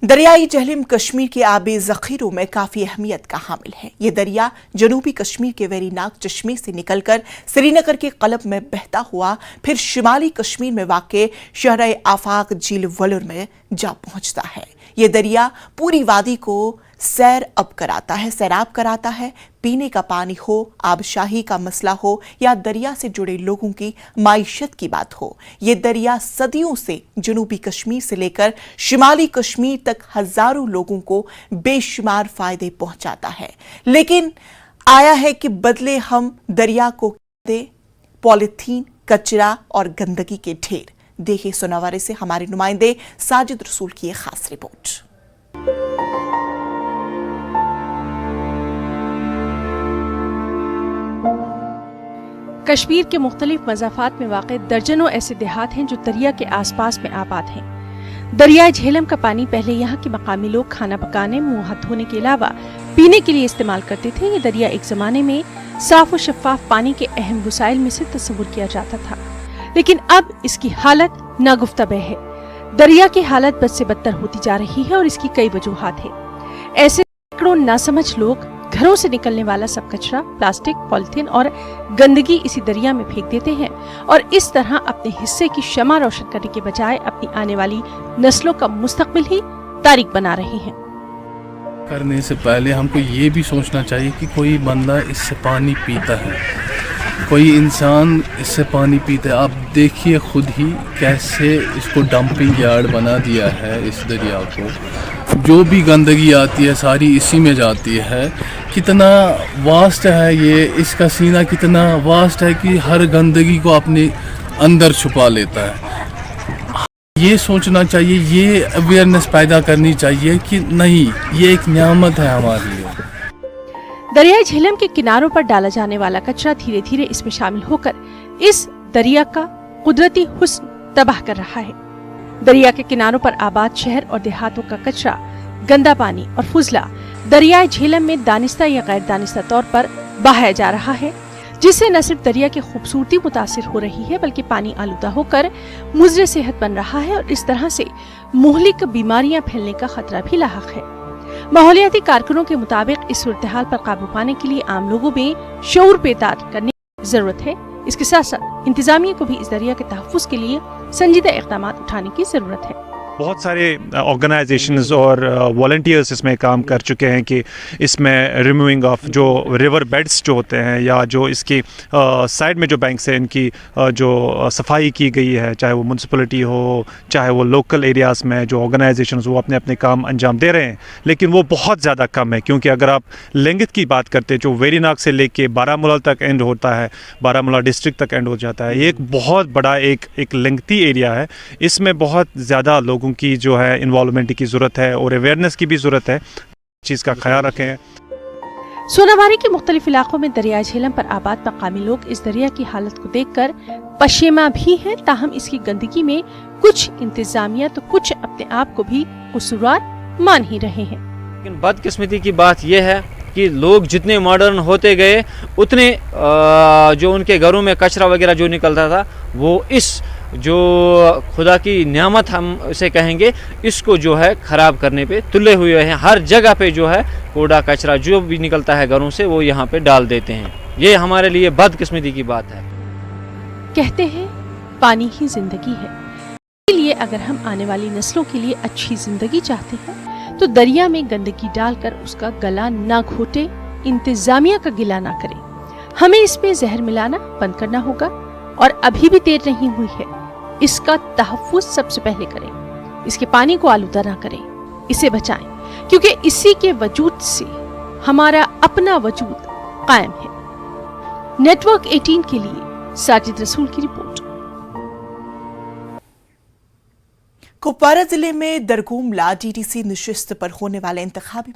दरियाई झेलम कश्मीर के आबी ज़ख़ीरों में काफ़ी अहमियत का हामिल है। ये दरिया जनूबी कश्मीर के वेरीनाग चश्मे से निकलकर श्रीनगर के क़लब में बहता हुआ फिर शिमाली कश्मीर में वाक़े शहर आफाक झील वलुर में जा पहुंचता है। ये दरिया पूरी वादी को सैराब कराता है। पीने का पानी हो, आबशाही का मसला हो या दरिया से जुड़े लोगों की माईशत की बात हो, ये दरिया सदियों से जनूबी कश्मीर से लेकर शिमाली कश्मीर तक हजारों लोगों को बेशुमार फायदे पहुंचाता है। लेकिन आया है कि बदले हम दरिया को दे पॉलिथीन, कचरा और गंदगी के ढेर। देखिए सोनावारे से हमारे नुमाइंदे साजिद रसूल की एक खास रिपोर्ट। कश्मीर के मुख्तलिफ मज़ाफ़ात में वाक़े दर्जनों ऐसे देहात हैं जो दरिया के आसपास में आबाद हैं। दरियाई झेलम का पानी पहले यहाँ के मकामी लोग खाना पकाने, मुंह हाथ धोने के अलावा पीने के लिए इस्तेमाल करते थे। ये दरिया एक ज़माने में साफ और शफाफ पानी के अहम वसाइल में से तस्वुर किया जाता था, लेकिन अब इसकी हालत नागुफ्ताबह है। दरिया की हालत बद से बदतर होती जा रही है और इसकी कई वजूहात है। ऐसे सैकड़ों नासमझ लोग घरों से निकलने वाला सब कचरा, प्लास्टिक, पॉलिथीन और गंदगी इसी दरिया में फेंक देते हैं और इस तरह अपने हिस्से की शमा रोशन करने के बजाय अपनी आने वाली नस्लों का मुस्तकबिल ही तारीक बना रहे हैं। करने से पहले हमको ये भी सोचना चाहिए कि कोई बंदा इससे पानी पीता है, कोई इंसान इससे पानी पीता है। आप देखिए खुद ही कैसे इसको डंपिंग यार्ड बना दिया है। इस दरिया को जो भी गंदगी आती है सारी इसी में जाती है। कितना वास्ट है ये, इसका सीना कितना वास्ट है कि हर गंदगी को अपने अंदर छुपा लेता है। ये सोचना चाहिए, ये अवेयरनेस पैदा करनी चाहिए कि नहीं, ये एक नियामत है हमारे लिए। दरियाई झेलम के किनारों पर डाला जाने वाला कचरा धीरे धीरे इसमें शामिल होकर इस दरिया का कुदरती हुस्न तबाह कर रहा है। दरिया के किनारों पर आबाद शहर और देहातों का कचरा, गंदा पानी और फुजला दरियाई झेलम में दानिस्ता या गैर दानिस्ता तौर पर बहाया जा रहा है, जिससे न सिर्फ दरिया की खूबसूरती मुतासिर हो रही है बल्कि पानी आलूदा होकर मुज़र सेहत बन रहा है और इस तरह से मुहलिक बीमारियां फैलने का खतरा भी लाहक है। माहौलियाती कारकुनों के मुताबिक इस सूरत-ए-हाल पर काबू पाने के लिए आम लोगों में शऊर बेदार करने की जरूरत है। इसके साथ साथ इंतजामिया को भी इस दरिया के तहफ़्फ़ुज़ के लिए संजीदा इक़दाम उठाने की जरूरत है। बहुत सारे ऑर्गेनाइजेशंस और वॉलंटियर्स इसमें काम कर चुके हैं कि इसमें रिमूविंग ऑफ जो रिवर बेड्स जो होते हैं या जो इसकी साइड में जो बैंक्स हैं इनकी जो सफाई की गई है, चाहे वो म्यूनसिपलिटी हो चाहे वो लोकल एरियाज़ में जो ऑर्गेनाइजेशंस वो अपने अपने काम अंजाम दे रहे हैं, लेकिन वो बहुत ज़्यादा कम है। क्योंकि अगर आप लेंगथ की बात करते हैं जो वेरीनाग से लेके बारामूला तक एंड होता है, बारामूला डिस्ट्रिक्ट तक एंड हो जाता है, ये एक बहुत बड़ा एक लेंगथी एरिया है। इसमें बहुत ज़्यादा लोगों की जो है इन्वॉल्वमेंट की जरूरत है और अवेयरनेस की भी जरूरत है। चीज का ख्याल रखें। सोनावारी के मुख्तलिफ इलाकों में दरिया झेलम पर आबाद मकामी लोग इस दरिया की हालत को देखकर पशेमा भी हैं, ताहम इसकी गंदगी में कुछ इंतजामिया तो कुछ अपने आप को भी कसूरवार मान ही रहे हैं। लेकिन बदकिस्मती की बात यह है कि लोग जितने मॉडर्न होते गए उतने जो उनके घरों में कचरा वगैरह जो निकलता था वो इस जो खुदा की नियामत हम इसे कहेंगे, इसको जो है ख़राब करने पे तुले हुए हैं। हर जगह पे जो है कूड़ा कचरा जो भी निकलता है घरों से वो यहाँ पे डाल देते हैं। ये हमारे लिए बदकिस्मती की बात है। कहते हैं पानी ही जिंदगी है, इसलिए अगर हम आने वाली नस्लों के लिए अच्छी जिंदगी चाहते हैं तो दरिया में गंदगी डालकर उसका गला ना घोटे, इंतजामिया का गिला ना करें। हमें इसमें जहर मिलाना बंद करना होगा और अभी भी देर नहीं हुई है। इसका तहफ़्फ़ुज़ सबसे पहले करें, इसके पानी को आलूदा ना करें, इसे बचाएं, क्योंकि इसी के वजूद से हमारा अपना वजूद कायम है। नेटवर्क 18 के लिए साजिद रसूल की रिपोर्ट। कुपवारा जिले में दरगुमला DDC नशिस्त पर होने वाले इंतखाबी